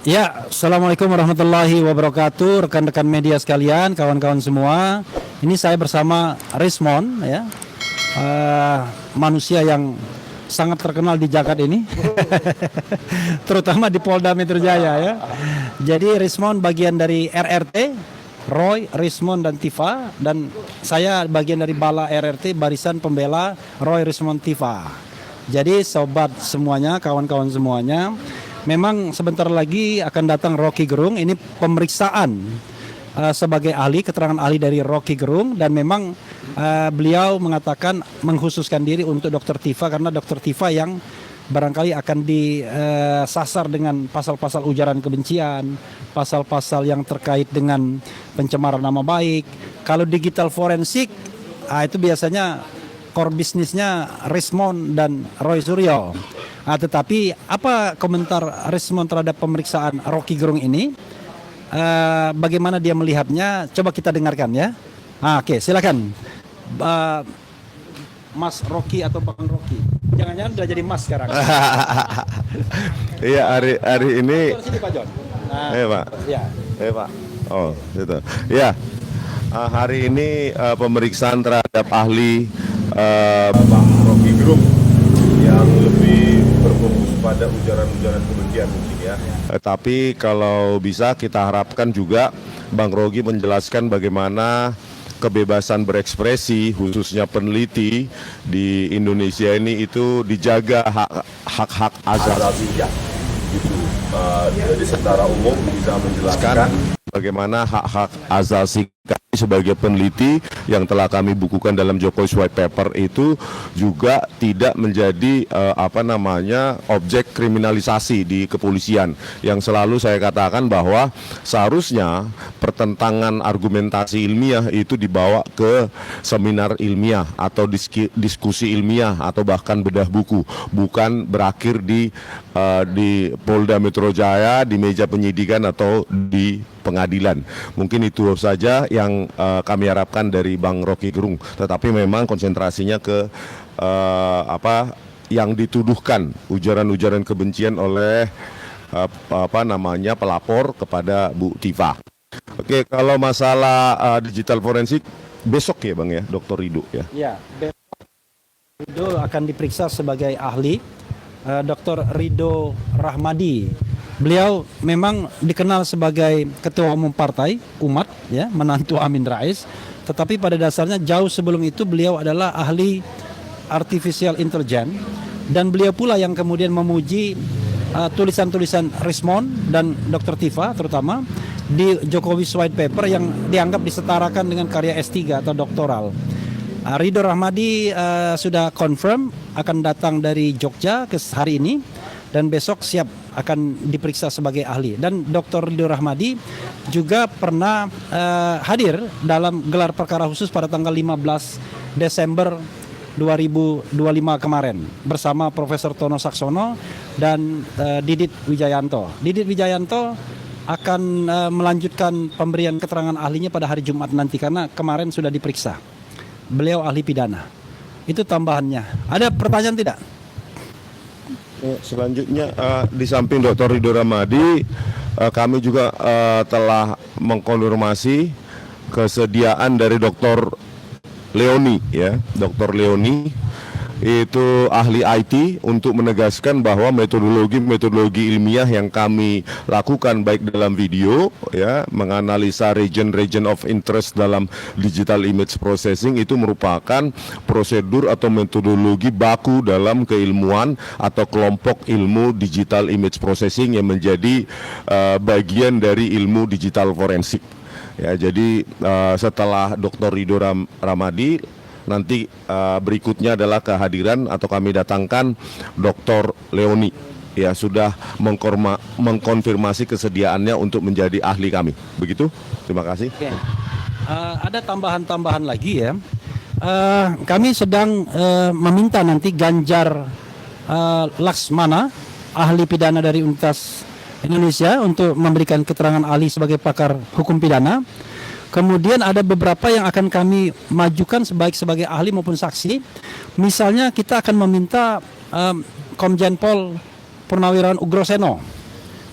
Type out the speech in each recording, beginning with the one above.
Ya, Assalamualaikum warahmatullahi wabarakatuh, rekan-rekan media sekalian, kawan-kawan semua. Ini saya bersama Rismon, ya, manusia yang sangat terkenal di jagat ini, terutama di Polda Metro Jaya, ya. Jadi Rismon bagian dari RRT, Roy, Rismon dan Tifa, dan saya bagian dari Bala RRT, Barisan Pembela Roy, Rismon, Tifa. Jadi sobat semuanya, kawan-kawan semuanya, memang sebentar lagi akan datang Rocky Gerung. Ini pemeriksaan sebagai ahli, keterangan ahli dari Rocky Gerung, dan memang beliau mengatakan mengkhususkan diri untuk Dr. Tifa karena Dr. Tifa yang barangkali akan disasar dengan pasal-pasal ujaran kebencian, pasal-pasal yang terkait dengan pencemaran nama baik. Kalau digital forensik, itu biasanya core bisnisnya Rismon dan Roy Suryo. Tetapi apa komentar Rismon terhadap pemeriksaan Rocky Gerung ini? Bagaimana dia melihatnya? Coba kita dengarkan, ya. Oke, silakan, Mas Rocky atau Bang Rocky. Jangan-jangan udah jadi Mas sekarang. Iya, hari ini. Sini, Pak John. Iya, Pak. Ya. Iya, Pak. Oh, gitu. Ya. Hari ini pemeriksaan terhadap ahli Bang Rocky Gerung yang lebih berfokus pada ujaran-ujaran kebencian mungkin ya. Tapi kalau bisa kita harapkan juga Bang Rocky menjelaskan bagaimana kebebasan berekspresi khususnya peneliti di Indonesia ini itu dijaga hak-hak asasi gitu. Jadi secara umum bisa menjelaskan bagaimana hak-hak asasi kami sebagai peneliti yang telah kami bukukan dalam Jokowi's White Paper itu juga tidak menjadi objek kriminalisasi di kepolisian. Yang selalu saya katakan bahwa seharusnya pertentangan argumentasi ilmiah itu dibawa ke seminar ilmiah atau diskusi ilmiah atau bahkan bedah buku, bukan berakhir di Polda Metro Jaya, di meja penyidikan atau di pengadilan. Mungkin itu saja yang kami harapkan dari Bang Rocky Gerung. Tetapi memang konsentrasinya ke yang dituduhkan ujaran-ujaran kebencian oleh pelapor kepada Bu Tifa. Oke, kalau masalah digital forensik besok ya Bang ya, Dr. Rido ya. Ya, besok Rido akan diperiksa sebagai ahli, Dr. Rido Rahmadi. Beliau memang dikenal sebagai ketua umum partai Umat, ya, menantu Amin Rais. Tetapi pada dasarnya jauh sebelum itu beliau adalah ahli artificial intelligence, dan beliau pula yang kemudian memuji tulisan-tulisan Rismon dan Dr. Tifa terutama di Jokowi's White Paper yang dianggap disetarakan dengan karya S3 atau doktoral. Rido Rahmadi sudah confirm akan datang dari Jogja ke hari ini, dan besok siap akan diperiksa sebagai ahli. Dan Dr. Rido Rahmadi juga pernah hadir dalam gelar perkara khusus pada tanggal 15 Desember 2025 kemarin bersama Profesor Tono Saksono dan Didit Wijayanto. Didit Wijayanto akan melanjutkan pemberian keterangan ahlinya pada hari Jumat nanti karena kemarin sudah diperiksa. Beliau ahli pidana. Itu tambahannya. Ada pertanyaan tidak? Selanjutnya di samping Dr. Rido Rahmadi, kami juga telah mengkonfirmasi kesediaan dari Dr. Leoni ya, Dr. Leoni itu ahli IT untuk menegaskan bahwa metodologi ilmiah yang kami lakukan baik dalam video ya, menganalisa region of interest dalam digital image processing itu merupakan prosedur atau metodologi baku dalam keilmuan atau kelompok ilmu digital image processing yang menjadi bagian dari ilmu digital forensik. Ya, jadi setelah Dr. Rido Rahmadi nanti berikutnya adalah kehadiran atau kami datangkan Dr. Leoni. Ya, sudah mengkonfirmasi kesediaannya untuk menjadi ahli kami. Begitu. Terima kasih. Oke. Ada tambahan-tambahan lagi ya. Kami sedang meminta nanti Ganjar Laksmana, ahli pidana dari Universitas Indonesia, untuk memberikan keterangan ahli sebagai pakar hukum pidana. Kemudian ada beberapa yang akan kami majukan sebagai ahli maupun saksi. Misalnya kita akan meminta Komjen Pol Purnawirawan Ugroseno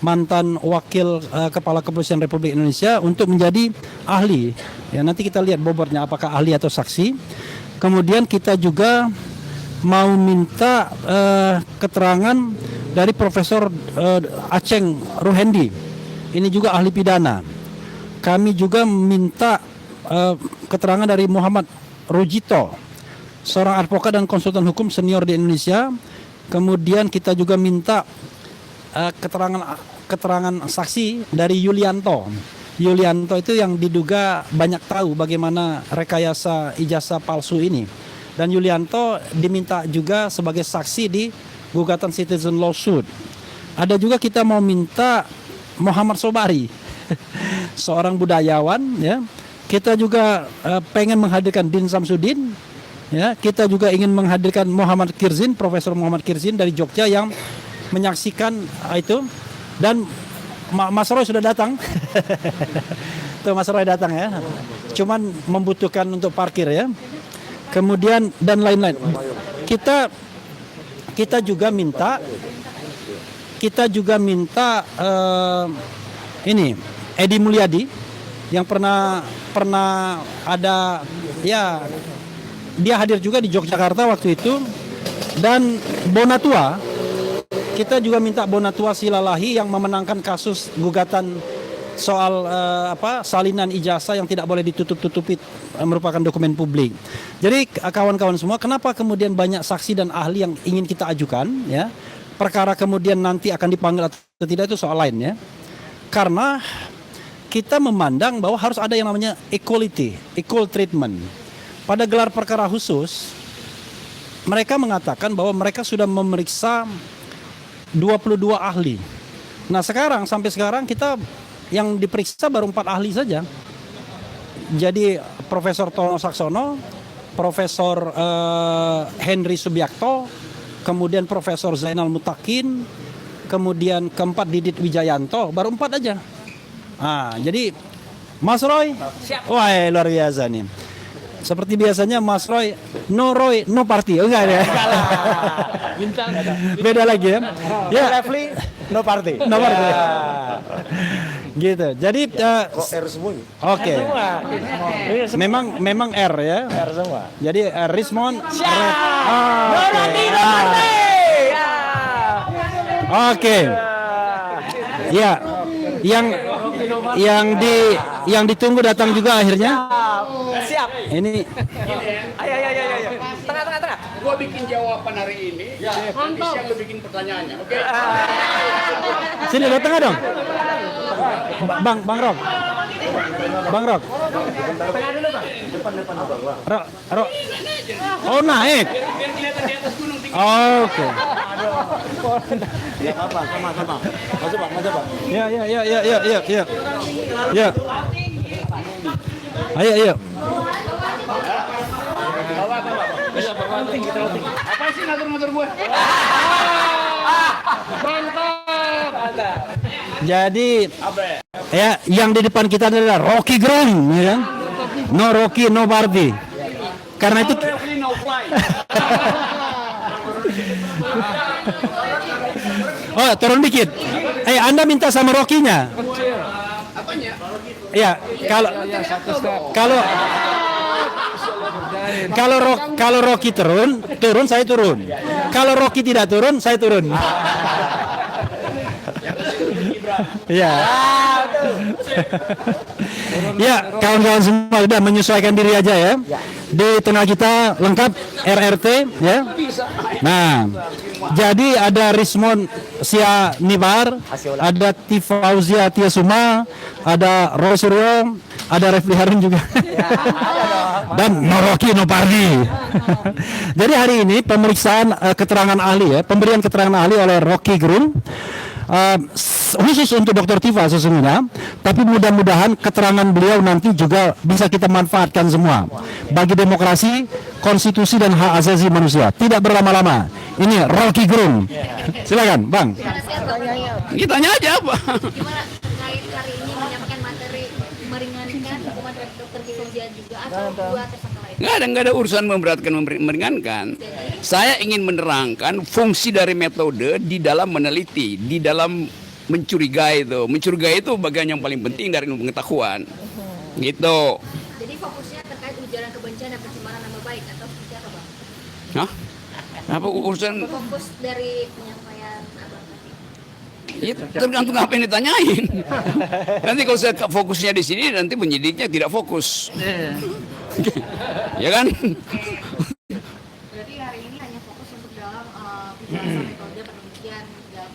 mantan wakil Kepala Kepolisian Republik Indonesia untuk menjadi ahli. Ya, nanti kita lihat bobotnya apakah ahli atau saksi. Kemudian kita juga mau minta keterangan dari Profesor Aceng Ruhendi. Ini juga ahli pidana. Kami juga minta keterangan dari Muhammad Rujito, seorang advokat dan konsultan hukum senior di Indonesia. Kemudian kita juga minta keterangan saksi dari Yulianto. Yulianto itu yang diduga banyak tahu bagaimana rekayasa ijazah palsu ini. Dan Yulianto diminta juga sebagai saksi di gugatan citizen lawsuit. Ada juga kita mau minta Muhammad Sobari, seorang budayawan, ya. Kita juga pengen menghadirkan Din Samsudin, ya. Kita juga ingin menghadirkan Muhammad Kirzin, Profesor Muhammad Kirzin dari Jogja yang menyaksikan itu. Dan Mas Roy sudah datang. Tuh Mas Roy datang ya. Cuman membutuhkan untuk parkir ya. Kemudian dan lain-lain. Kita juga minta ini Edi Mulyadi yang pernah ada ya, dia hadir juga di Yogyakarta waktu itu. Dan Bonatua, kita juga minta Bonatua Silalahi yang memenangkan kasus gugatan soal salinan ijazah yang tidak boleh ditutup-tutupi, merupakan dokumen publik. Jadi kawan-kawan semua, kenapa kemudian banyak saksi dan ahli yang ingin kita ajukan ya? Perkara kemudian nanti akan dipanggil atau tidak itu soal lain ya. Karena kita memandang bahwa harus ada yang namanya equality, equal treatment. Pada gelar perkara khusus, mereka mengatakan bahwa mereka sudah memeriksa 22 ahli. Nah sampai sekarang kita yang diperiksa baru 4 ahli saja. Jadi Profesor Tono Saksono, Profesor Henry Subiakto, kemudian Profesor Zainal Mutakin, kemudian keempat Didit Wijayanto, baru 4 aja. Nah, jadi Mas Roy, wah luar biasa nih. Seperti biasanya Mas Roy, no Roy, no party. Oh, enggak ya? Bintang. Beda lagi ya. Ya, Refli, no party. no party. Gitu. Jadi R semua. oke. Memang R ya. R semua. Jadi Rismond. Oke. Ya. Yang ditunggu datang juga akhirnya. Siap. Ini Ayo. Tengah. Gua bikin jawaban hari ini, nanti siang lu bikin pertanyaannya, oke? sini ke tengah dong. Bang Rob. Bang Rob. Rob. Oh, naik. Oke. Ya apa? Sama. Masuk Pak. Ya. Ya. Ayo. Apa sih ngatur-ngatur gua? Jadi ya, yang di depan kita adalah Rocky Gerung, ya kan? No Rocky, no party. Karena itu No fly. oh, turun dikit. Anda minta sama Rocky-nya. Apanya? Ya, kalau Rocky turun, saya turun. Kalau Rocky tidak turun, saya turun. Ya. Ya, kawan-kawan semua sudah menyesuaikan diri aja ya. Di tengah kita lengkap RRT ya. Nah, jadi ada Rismond Sianibar, ada Tifauzia Tiasuma, ada Rosuryo, ada Refli Harun juga. Dan no Rocky no party. Jadi hari ini pemeriksaan keterangan ahli ya, pemberian keterangan ahli oleh Rocky Gerung. Khusus untuk Dr. Tifa sesungguhnya, tapi mudah-mudahan keterangan beliau nanti juga bisa kita manfaatkan semua bagi demokrasi, konstitusi dan hak asasi manusia. Tidak berlama-lama. Ini Rocky Gerung. Silakan, Bang. Kita aja apa? Gimana terkait hari ini menyampaikan materi meringankan hukuman terhadap Dr. Tifauzia juga atau dua tersangka lain? Nggak ada urusan memberatkan meringankan. Saya ingin menerangkan fungsi dari metode di dalam meneliti, di dalam mencurigai itu. Mencurigai itu bagian yang paling penting dari ilmu pengetahuan. Gitu. Jadi fokusnya terkait ujaran kebencian dan pencemaran nama baik atau seperti apa, Bang? Hah? Apa urusan? Fokus dari penyampaian Abang tadi. Ya, tergantung apa yang ditanyain. Nanti kalau saya fokusnya di sini, nanti penyidiknya tidak fokus. Ya kan? Berarti hari ini hanya fokus untuk dalam penjelasan metode penelitian dan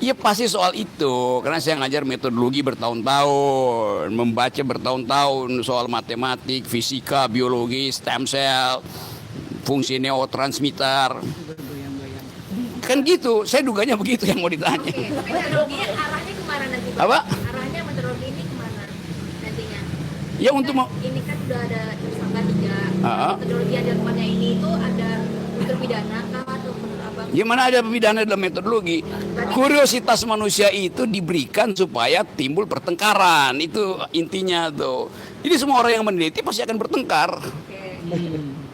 Iya pasti soal itu, karena saya ngajar metodologi bertahun-tahun, membaca bertahun-tahun soal matematik, fisika, biologi, stem cell, fungsi neurotransmitter. Kan gitu, saya duganya begitu yang mau ditanya. Oke, tapi metodologinya arahnya kemana nanti, Bang? Apa? Arahnya metodologi ini kemana nantinya? Ya untuk mau Ini kan udah ada tersangka 3. Ah. Metodologi yang dilakukannya ini itu ada unsur pidana kah atau menurut Abang? gimana ada pidana dalam metodologi? Kuriositas manusia itu diberikan supaya timbul pertengkaran, itu intinya tuh. Jadi semua orang yang meneliti pasti akan bertengkar. Oke.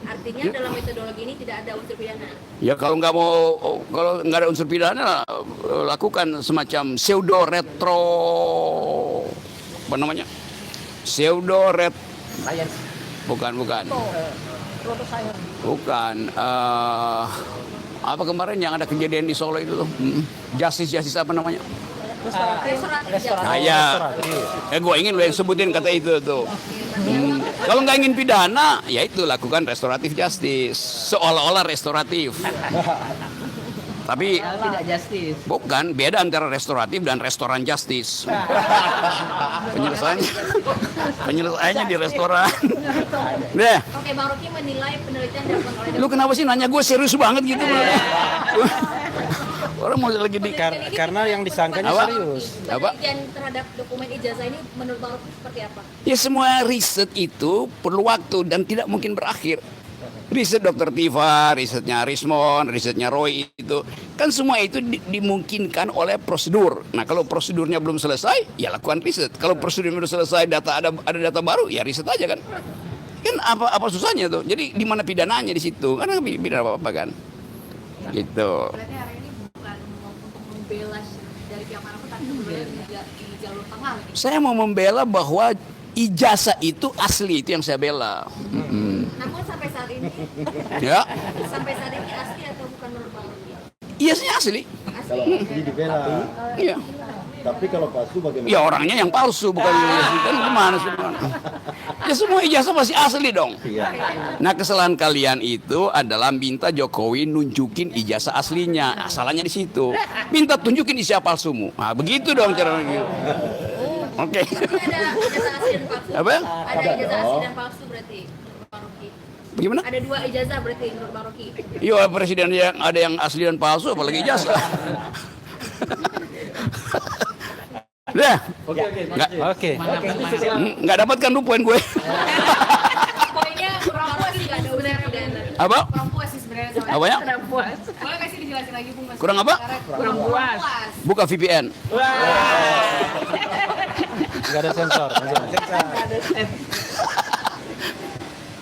Artinya dalam metodologi ini tidak ada unsur pidana. Ya kalau nggak ada unsur pidana, lakukan semacam pseudo retro, apa namanya? Pseudo ret, bukan. Apa kemarin yang ada kejadian di Solo itu tuh? Justice apa namanya? Restoratif. Nah, ya, gue ingin lo yang sebutin kata itu tuh. Kalau nggak ingin pidana, ya itu lakukan restoratif justice, seolah-olah restoratif. Tapi Tidak justice. bukan, beda antara restoratif dan restoran justice. Penyelesaiannya di restoran. Deh, Oke, Bang Rocky menilai penelitian dilakukan oleh lu kenapa sih nanya gue serius banget gitu? Orang mau lagi di Karena yang disangkanya Apa? serius. Apa? Penelitian terhadap dokumen ijazah ini menurut Bang Rocky seperti apa? Ya semua riset itu perlu waktu dan tidak mungkin berakhir. Riset Dr. Tifa, risetnya Rismon, risetnya Roy itu kan semua itu dimungkinkan oleh prosedur. Nah kalau prosedurnya belum selesai, ya lakukan riset. Kalau prosedurnya belum selesai, ada data baru, ya riset aja kan. Kan apa susahnya tuh? Jadi di mana pidananya di situ? Karena pidana apa kan? Gitu. Berarti hari ini bukan untuk membela dari pihak manapun, tapi membela di jalur tengah. Saya mau membela bahwa ijazah itu asli, itu yang saya bela. Namun sampai saat ini, Ya, sampai saat ini asli atau bukan menurut Bang Rocky? ijazahnya asli. Asli. Ini dibela. Iya. Tapi kalau palsu bagaimana? Ya orangnya yang palsu bukan ijazah. Kan gimana sih? Ya semua ijazah pasti asli dong. Nah kesalahan kalian itu adalah minta Jokowi nunjukin ijazah aslinya. Nah, salahnya di situ. Minta tunjukin ijazah palsumu. Nah begitu dong cara gitu. Oke. Ada ijazah asli dan palsu. Apa? Ada ijazah asli dan palsu berarti menurut Bang Rocky. Bagaimana? Ada 2 ijazah berarti menurut Bang Rocky. Iya presiden yang ada yang asli dan palsu apalagi ijazah. Dah. Oke. Nggak dapatkan lu poin gue. Poinnya kurang puas sih ada unsur pidana. Apa? Kurang puas sih sebenarnya soalnya. Apanya? Kurang puas. Boleh kasih dijelasin lagi Bung Mas? Kurang apa? Kurang puas. Buka VPN. Nggak ada sensor.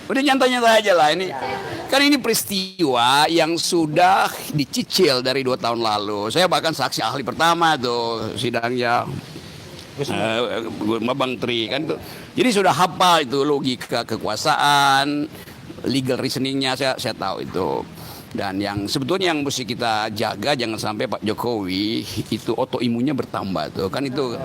Udah nyantai-nyantai aja lah ini. Kan ini peristiwa yang sudah dicicil dari 2 tahun lalu. Saya bahkan saksi ahli pertama tuh sidangnya Bang Tri kan tuh. Jadi sudah hafal itu logika kekuasaan, legal reasoningnya saya tahu itu. Dan yang sebetulnya yang mesti kita jaga jangan sampai Pak Jokowi itu autoimunnya bertambah tuh kan itu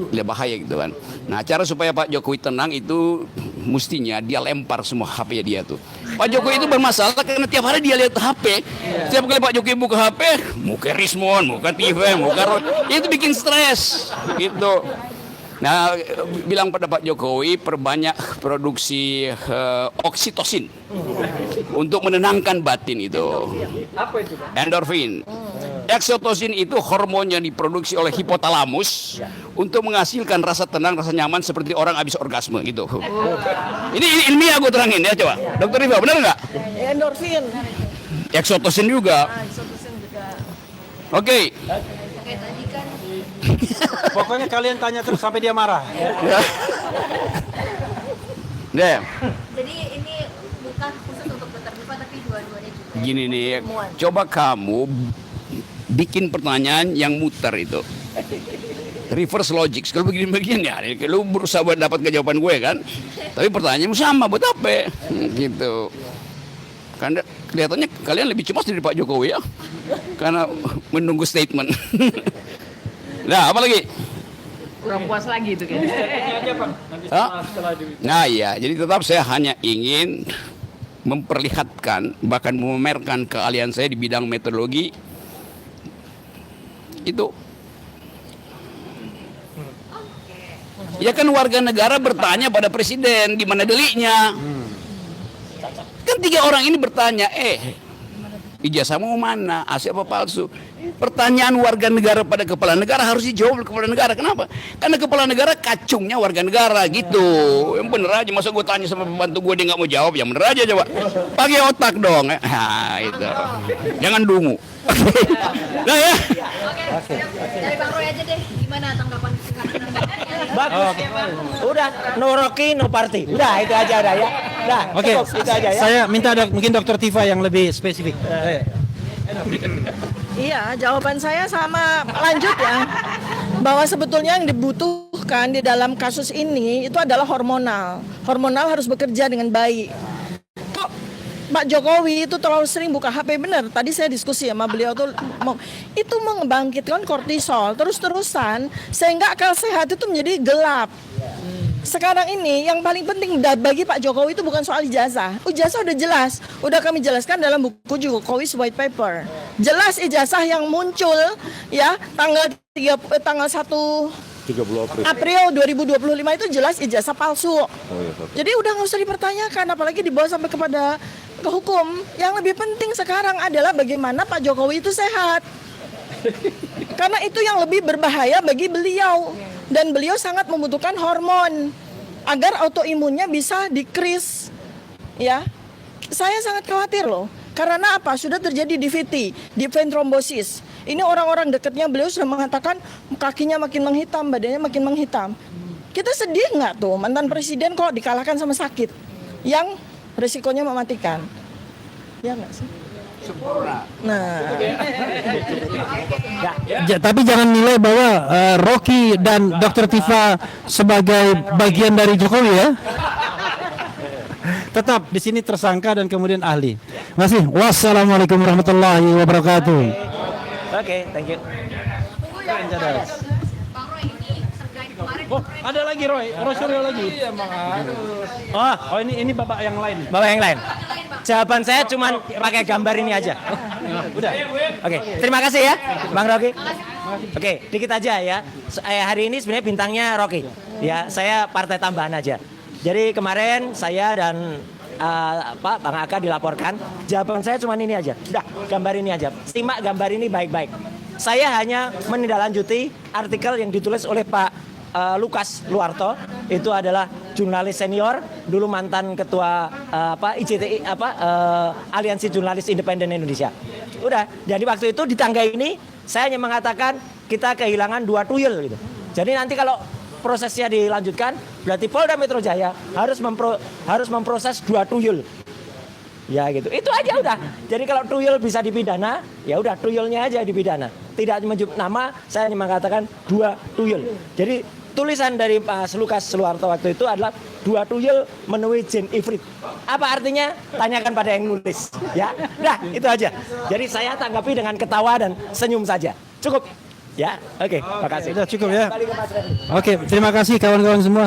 lebih bahaya gitu kan. Nah cara supaya Pak Jokowi tenang itu mestinya dia lempar semua HP dia tuh. Pak Jokowi itu bermasalah karena tiap hari dia lihat HP. Setiap kali Pak Jokowi buka HP, muka Rismon, muka TV, muka Roy, itu bikin stres gitu. Nah, bilang pada Pak Jokowi perbanyak produksi oksitosin untuk menenangkan batin itu. Apa itu, Pak? Endorfin. Oksitosin itu hormon yang diproduksi oleh hipotalamus untuk menghasilkan rasa tenang, rasa nyaman seperti orang habis orgasme gitu. Ini ilmiah gue terangin ya coba. Dokter Riva, benar nggak? Endorfin. Oksitosin juga. Oke. Oke, tadi kan Pokoknya kalian tanya terus sampai dia marah. Deh. jadi ini bukan khusus untuk Dr. Diva tapi dua-duanya juga. Gini nih, coba kamu bikin pertanyaan yang muter itu. reverse logic. Kalau begini-begini ya, lu berusaha buat dapat jawaban gue kan. Tapi pertanyaanmu sama, buat apa? Gitu. Karena kelihatannya kalian lebih cemas dari Pak Jokowi ya. Karena menunggu statement. Nah, apa lagi? Kurang puas lagi itu kayaknya. Hah? Nah iya, jadi tetap saya hanya ingin memperlihatkan, bahkan memamerkan keahlian saya di bidang metodologi itu. Ya kan warga negara bertanya pada presiden gimana deliknya. Kan 3 orang ini bertanya, ijazahmu mana, asli apa palsu? Pertanyaan warga negara pada kepala negara harus dijawab oleh kepala negara. Kenapa? Karena kepala negara kacungnya warga negara gitu. Yang bener aja, masa gue tanya sama pembantu gue dia nggak mau jawab, yang bener aja coba. Pakai otak dong. Nah, itu. Jangan dungu. Nah ya. Oke. Dari Bang Roy aja deh, gimana tanggapan penambahan? Bagus. Udah, no Rocky, no party. Udah, itu aja udah ya. Udah, Oke, cukup, itu aja ya. saya minta mungkin Dokter Tifa yang lebih spesifik. Iya, jawaban saya sama lanjut ya. Bahwa sebetulnya yang dibutuhkan di dalam kasus ini itu adalah hormonal. Hormonal harus bekerja dengan baik. Kok Pak Jokowi itu terlalu sering buka HP, benar. Tadi saya diskusi sama beliau tuh itu membangkitkan kortisol terus-terusan sehingga akal sehat itu menjadi gelap. Sekarang ini yang paling penting bagi Pak Jokowi itu bukan soal ijazah. Ijazah udah jelas, udah kami jelaskan dalam buku Jokowi's White Paper. Jelas ijazah yang muncul ya tanggal 1 April 2025 itu jelas ijazah palsu. Jadi udah nggak usah dipertanyakan, apalagi dibawa sampai kepada ke hukum. Yang lebih penting sekarang adalah bagaimana Pak Jokowi itu sehat. Karena itu yang lebih berbahaya bagi beliau. Dan beliau sangat membutuhkan hormon agar autoimunnya bisa decrease. Ya, saya sangat khawatir loh. Karena apa? Sudah terjadi DVT, deep vein thrombosis. Ini orang-orang dekatnya beliau sudah mengatakan kakinya makin menghitam, badannya makin menghitam. Kita sedih nggak tuh mantan presiden kok dikalahkan sama sakit yang resikonya mematikan? Ya nggak sih? Nah, Tapi jangan nilai bahwa Rocky dan Dokter Tifa sebagai bagian dari Jokowi ya. Tetap di sini tersangka dan kemudian ahli. Masih. Wassalamualaikum warahmatullahi wabarakatuh. Oke, thank you. Tunggu ya. Bang Roy ini terkait kemarin. Oh, ada lagi Roy Suryo lagi. Iya, Bang. Oh, ini bapak yang lain. Bapak yang lain. Jawaban saya cuma pakai gambar ini aja. Udah. Oke, terima kasih ya, Bang Rocky. Oke, dikit aja ya. Hari ini sebenarnya bintangnya Rocky. Ya, saya partai tambahan aja. Jadi kemarin saya dan Bang Aka dilaporkan. Jawaban saya cuma ini aja. Udah, gambar ini aja. Simak gambar ini baik-baik. Saya hanya menindaklanjuti artikel yang ditulis oleh Pak Lukas Luarto, itu adalah jurnalis senior, dulu mantan ketua IJTI Aliansi Jurnalis Independen Indonesia. Udah, jadi waktu itu di tangga ini saya hanya mengatakan kita kehilangan 2 tuyul gitu. Jadi nanti kalau prosesnya dilanjutkan, berarti Polda Metro Jaya harus memproses 2 tuyul. Ya gitu. Itu aja udah. Jadi kalau tuyul bisa dipidana, ya udah tuyulnya aja dipidana. Tidak menyebut nama, saya hanya mengatakan 2 tuyul. Jadi tulisan dari Pak Lukas Luarto waktu itu adalah 2 tuyul menemui jin ifrit. Apa artinya? Tanyakan pada yang nulis. Ya, dah itu aja. Jadi saya tanggapi dengan ketawa dan senyum saja. Cukup. Ya, oke. Makasih. Sudah cukup ya. Kembali ke Mas Refli. Oke, terima kasih kawan-kawan semua.